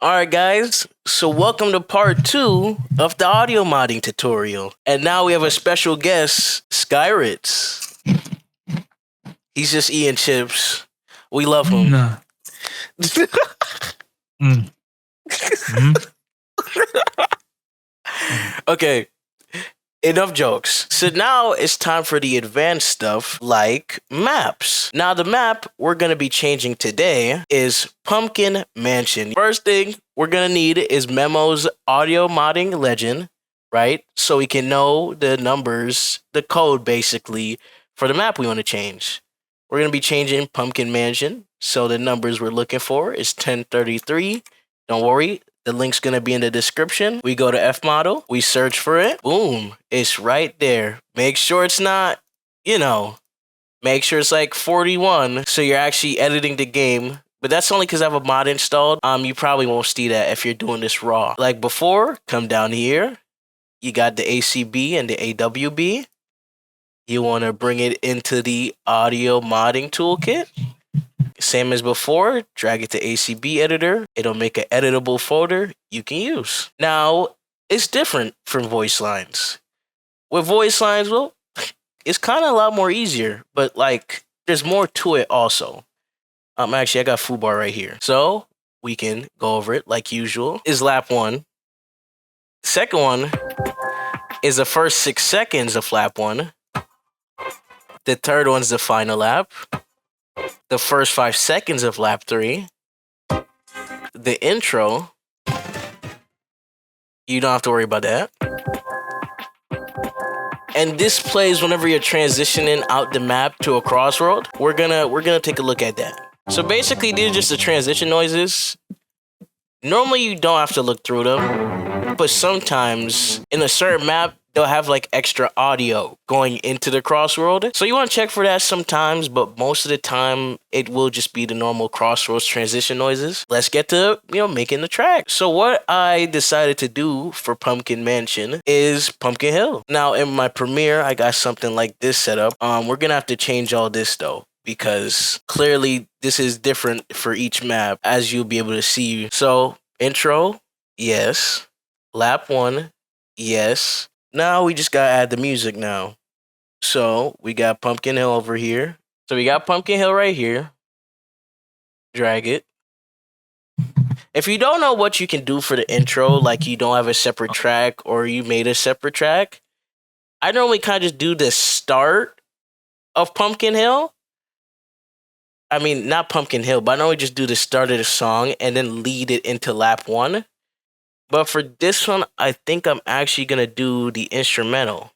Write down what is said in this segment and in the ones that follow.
All right, guys. So, welcome to part two of the audio modding tutorial. And now we have a special guest, Skyritz. He's just eating chips. We love him. Nah. Mm. Mhm. Okay, enough jokes. So now it's time for the advanced stuff like maps. Now, the map we're going to be changing today is Pumpkin Mansion. First thing we're going to need is Memo's audio modding legend, right? So we can know the numbers, the code basically, for the map we want to change. We're going to be changing Pumpkin Mansion. So the numbers we're looking for is 1033. Don't worry, the link's going to be in the description. We go to F model, we search for it. Boom, it's right there. Make sure it's not, make sure it's like 41. So you're actually editing the game. But that's only because I have a mod installed. You probably won't see that if you're doing this raw. Like before, come down here. You got the ACB and the AWB. You want to bring it into the audio modding toolkit. Same as before, drag it to ACB editor. It'll make an editable folder you can use. Now, it's different from voice lines. With voice lines, well, it's kind of a lot more easier, but like there's more to it also. Actually, I got foobar right here. So we can go over it like usual. Is lap one. Second one is the first 6 seconds of lap one. The third one's the final lap. The first 5 seconds of lap 3, the intro, you don't have to worry about that. And this plays whenever you're transitioning out the map to a crossroad. We're gonna take a look at that. So basically, these are just the transition noises. Normally, you don't have to look through them, but sometimes in a certain map, they'll have like extra audio going into the crossroad. So you want to check for that sometimes, but most of the time it will just be the normal crossroads transition noises. Let's get to, making the track. So what I decided to do for Pumpkin Mansion is Pumpkin Hill. Now in my Premiere, I got something like this set up. We're going to have to change all this though, because clearly this is different for each map as you'll be able to see. So intro, yes. Lap 1, yes. Now we just gotta add the music now. So we got Pumpkin Hill over here. So we got Pumpkin Hill right here. Drag it. If you don't know what you can do for the intro, like you don't have a separate track or you made a separate track, I normally kind of just do the start of Pumpkin Hill. I mean, not Pumpkin Hill, but I normally just do the start of the song and then lead it into lap 1. But for this one, I think I'm actually going to do the instrumental.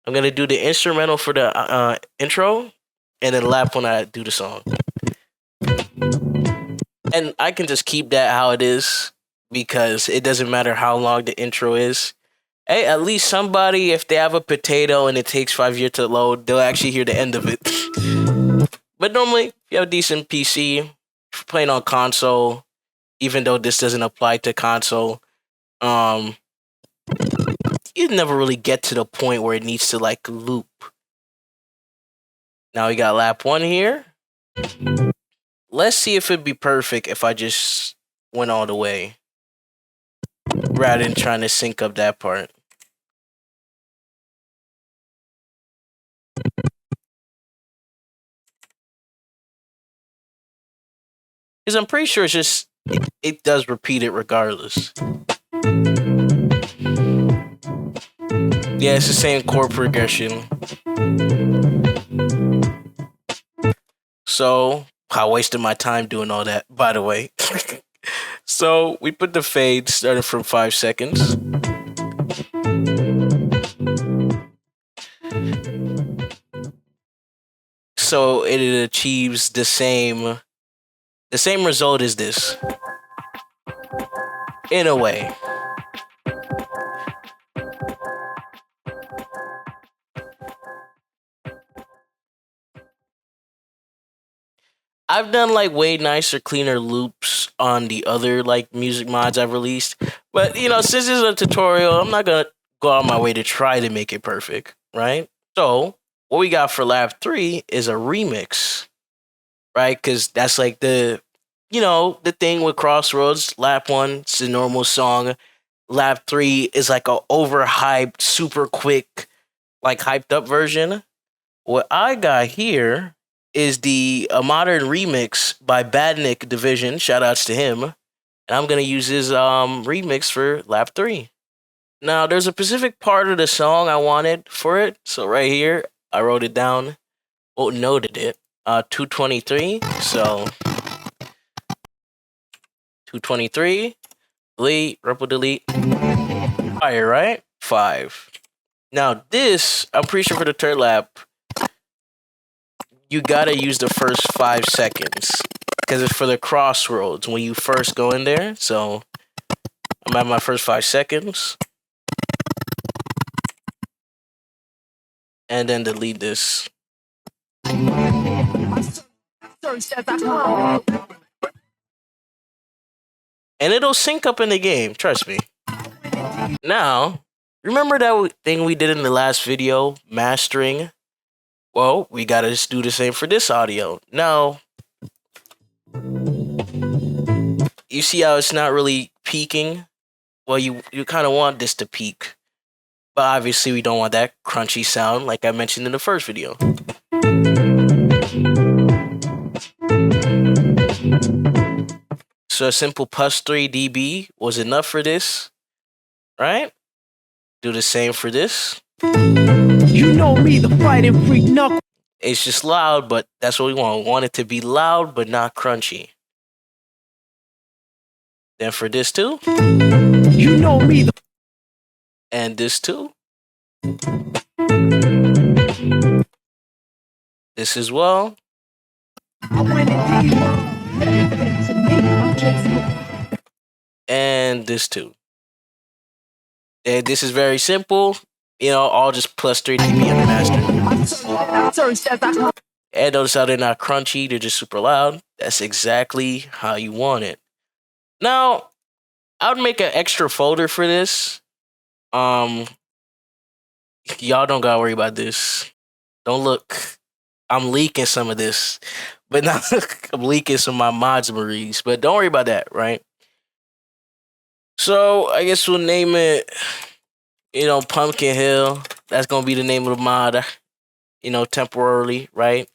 I'm going to do the instrumental for the intro, and then lap when I do the song. And I can just keep that how it is, because it doesn't matter how long the intro is. Hey, at least somebody, if they have a potato and it takes 5 years to load, they'll actually hear the end of it. But normally, if you have a decent PC, if you're playing on console, even though this doesn't apply to console, you never really get to the point where it needs to like loop. Now we got lap 1 here. Let's see if it'd be perfect if I just went all the way, rather than trying to sync up that part. Because I'm pretty sure it's just, it does repeat it regardless. Yeah, it's the same chord progression. So, I wasted my time doing all that, by the way. So, we put the fade starting from 5 seconds. So, it achieves the same result as this. In a way. I've done like way nicer, cleaner loops on the other like music mods I've released. But since this is a tutorial, I'm not gonna go out of my way to try to make it perfect, right? So what we got for lap 3 is a remix, right? Because that's like the you know, the thing with Crossroads, lap 1, it's a normal song. Lap 3 is like a overhyped, super quick, like hyped up version. What I got here is a modern remix by Badnik Division. Shout outs to him. And I'm gonna use his remix for lap 3. Now there's a specific part of the song I wanted for it. So right here, I wrote it down. Well, noted it. 223. So 223. Delete, ripple delete. Fire, right? 5. Now this, I'm pretty sure for the third lap, you gotta use the first 5 seconds. Because it's for the Crossworlds when you first go in there. So I'm at my first 5 seconds. And then delete this. And it'll sync up in the game, trust me. Now, remember that thing we did in the last video, mastering? Well, we gotta just do the same for this audio. Now, you see how it's not really peaking? Well, you kind of want this to peak. But obviously, we don't want that crunchy sound like I mentioned in the first video. So a simple plus 3 dB was enough for this, right? Do the same for this. You know me, the fighting freak knuckle. It's just loud, but that's what we want. We want it to be loud, but not crunchy. Then for this too. You know me, and this too. This as well. And this too. And this is very simple. You know, all just plus 3 dB on the master. And notice how they're not crunchy, they're just super loud. That's exactly how you want it. Now, I would make an extra folder for this. Y'all don't gotta worry about this. Don't look. I'm leaking some of this. But not I'm leaking some of my mods memories. But don't worry about that, right? So I guess we'll name it, you know, Pumpkin Hill. That's gonna be the name of the mod, you know, temporarily, right?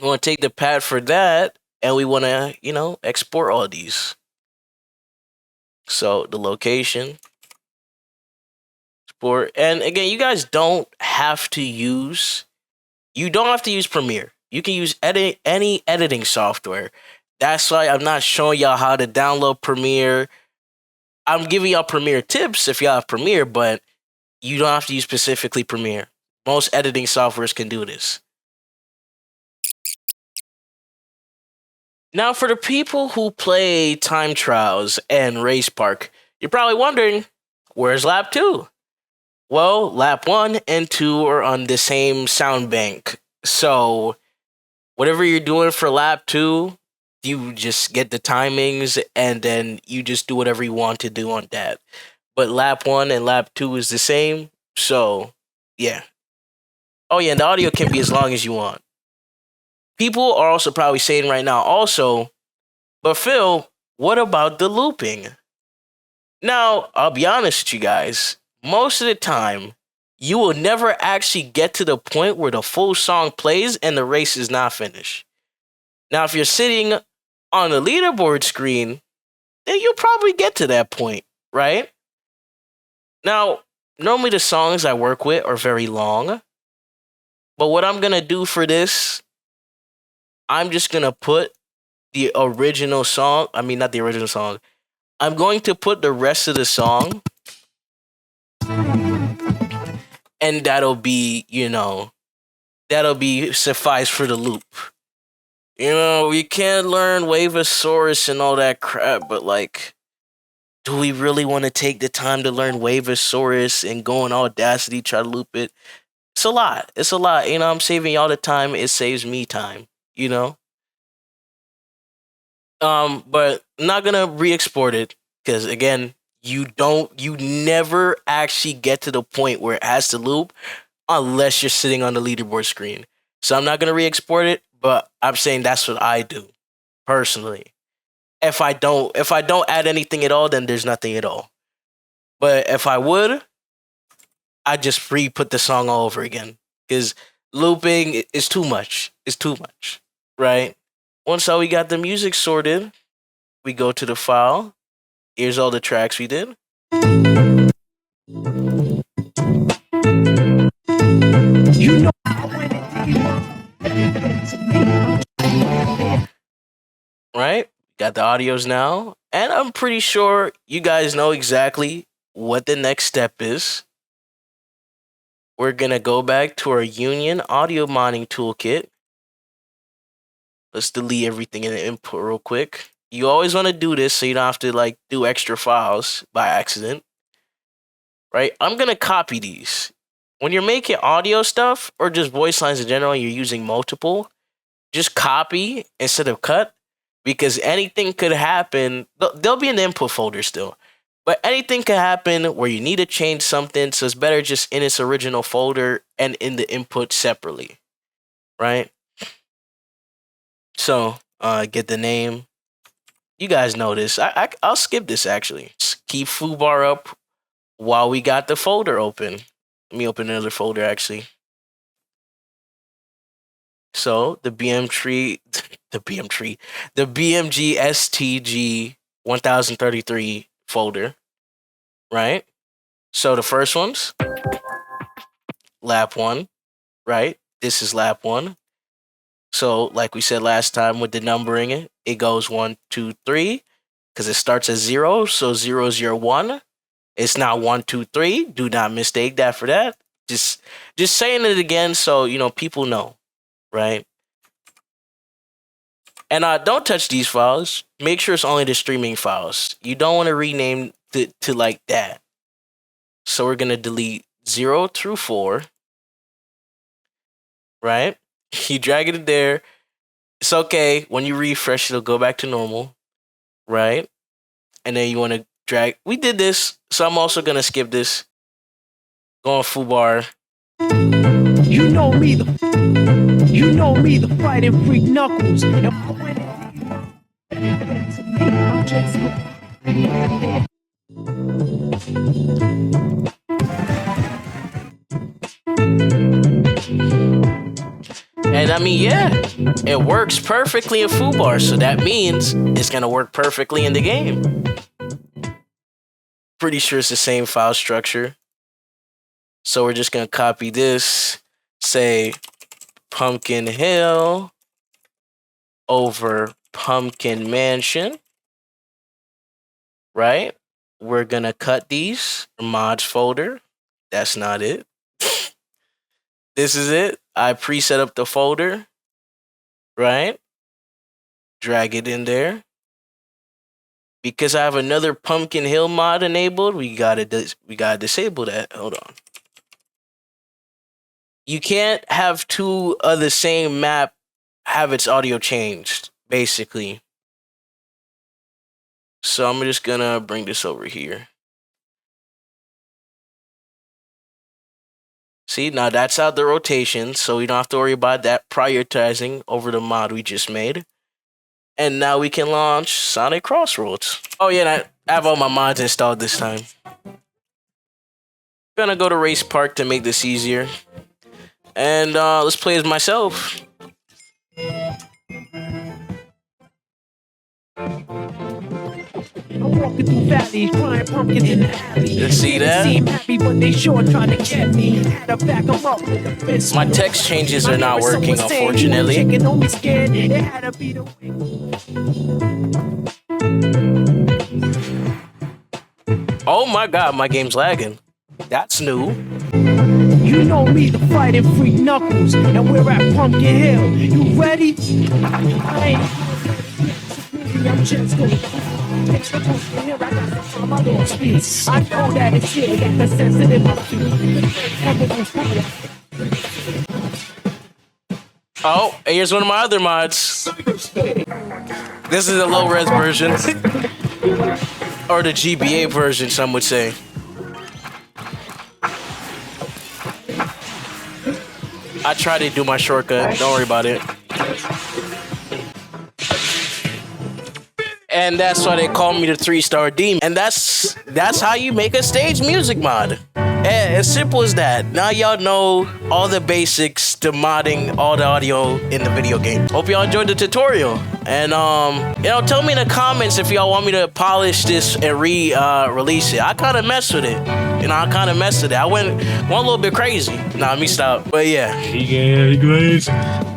We want to take the pad for that, and we want to, you know, export all these. So the location, export, and again, you guys don't have to use. You don't have to use Premiere. You can use any editing software. That's why I'm not showing y'all how to download Premiere. I'm giving y'all Premiere tips if y'all have Premiere, but you don't have to use specifically Premiere. Most editing softwares can do this. Now, for the people who play Time Trials and Race Park, you're probably wondering, where's lap 2? Well, lap 1 and 2 are on the same sound bank. So, whatever you're doing for lap 2, you just get the timings and then you just do whatever you want to do on that. But lap 1 and lap 2 is the same. So, yeah. Oh, yeah, and the audio can be as long as you want. People are also probably saying right now also, but Phil, what about the looping? Now, I'll be honest with you guys. Most of the time, you will never actually get to the point where the full song plays and the race is not finished. Now, if you're sitting on the leaderboard screen, then you'll probably get to that point, right? Now, normally the songs I work with are very long. But what I'm going to do for this, I'm just going to put the original song. I mean, not the original song. I'm going to put the rest of the song. And that'll be, you know, that'll be suffice for the loop. You know, we can learn Wavosaurus and all that crap, but like, do we really want to take the time to learn Wavosaurus and go in Audacity, try to loop it? It's a lot. It's a lot. You know, I'm saving y'all the time. It saves me time, you know? But I'm not gonna re-export it, because again, you never actually get to the point where it has to loop unless you're sitting on the leaderboard screen. So I'm not gonna re-export it, but I'm saying that's what I do. personally. If I don't add anything at all, then there's nothing at all. But if I would, I just re-put the song all over again because looping is too much. It's too much, right? Once we got the music sorted, we go to the file. Here's all the tracks we did. You know Right? Got the audios now. And I'm pretty sure you guys know exactly what the next step is. We're going to go back to our Union Audio Modding Toolkit. Let's delete everything in the input real quick. You always want to do this so you don't have to like do extra files by accident. Right? I'm going to copy these. When you're making audio stuff or just voice lines in general, you're using multiple, just copy instead of cut because anything could happen. They'll be in the input folder still. But anything could happen where you need to change something, so it's better just in its original folder and in the input separately, right? So, get the name. You guys know this. I'll skip this actually. Just keep foobar up while we got the folder open. Let me open another folder actually. So the BMG STG 1033 folder, right? So the first one's lap 1, right? This is lap 1. So like we said last time with the numbering, it goes 1, 2, 3 because it starts at 0. So 0 is your 1. It's not 1, 2, 3. Do not mistake that for that. Just saying it again so you know people know, right? And don't touch these files. Make sure it's only the streaming files. You don't want to rename to like that. So we're gonna delete 0 through 4. Right? You drag it in there. It's okay. When you refresh, it'll go back to normal. Right? And then you want to drag. We did this, so I'm also gonna skip this. Go on foobar. You know me, the fighting freak Knuckles. And I mean, yeah, it works perfectly in foobar, so that means it's gonna work perfectly in the game. Pretty sure it's the same file structure. So we're just gonna copy this, say Pumpkin Hill over Pumpkin Mansion, right? We're gonna cut these mods folder. That's not it. This is it. I preset up the folder, right? Drag it in there. Because I have another Pumpkin Hill mod enabled, we gotta disable that. Hold on. You can't have two of the same map have its audio changed, basically. So I'm just gonna bring this over here. See, now that's out the rotation, so we don't have to worry about that prioritizing over the mod we just made. And now we can launch Sonic Crossworlds. Oh yeah, I have all my mods installed this time. Gonna go to Race Park to make this easier. And let's play as myself. I'm walking through valleys, crying pumpkins in the alley. You see that? Seem happy, but they sure trying to get me. Had to back 'em up with the fist. My text changes are not working, unfortunately. Chicken on me scared. It had to be the way. Oh my god, my game's lagging. That's new. You know me, the fighting freak Knuckles, and we're at Pumpkin Hill. You ready? I ain't. I'm just going. I know that it's here, got the sensitive. Oh, and here's one of my other mods. This is a low-res version. Or the GBA version, some would say. I tried to do my shortcut, don't worry about it. And that's why they call me the 3-star demon. And that's how you make a stage music mod. As simple as that. Now y'all know all the basics to modding all the audio in the video game. Hope y'all enjoyed the tutorial. And tell me in the comments if y'all want me to polish this and release it. I kind of messed with it. I went one little bit crazy. Nah, let me stop. But yeah. Yeah,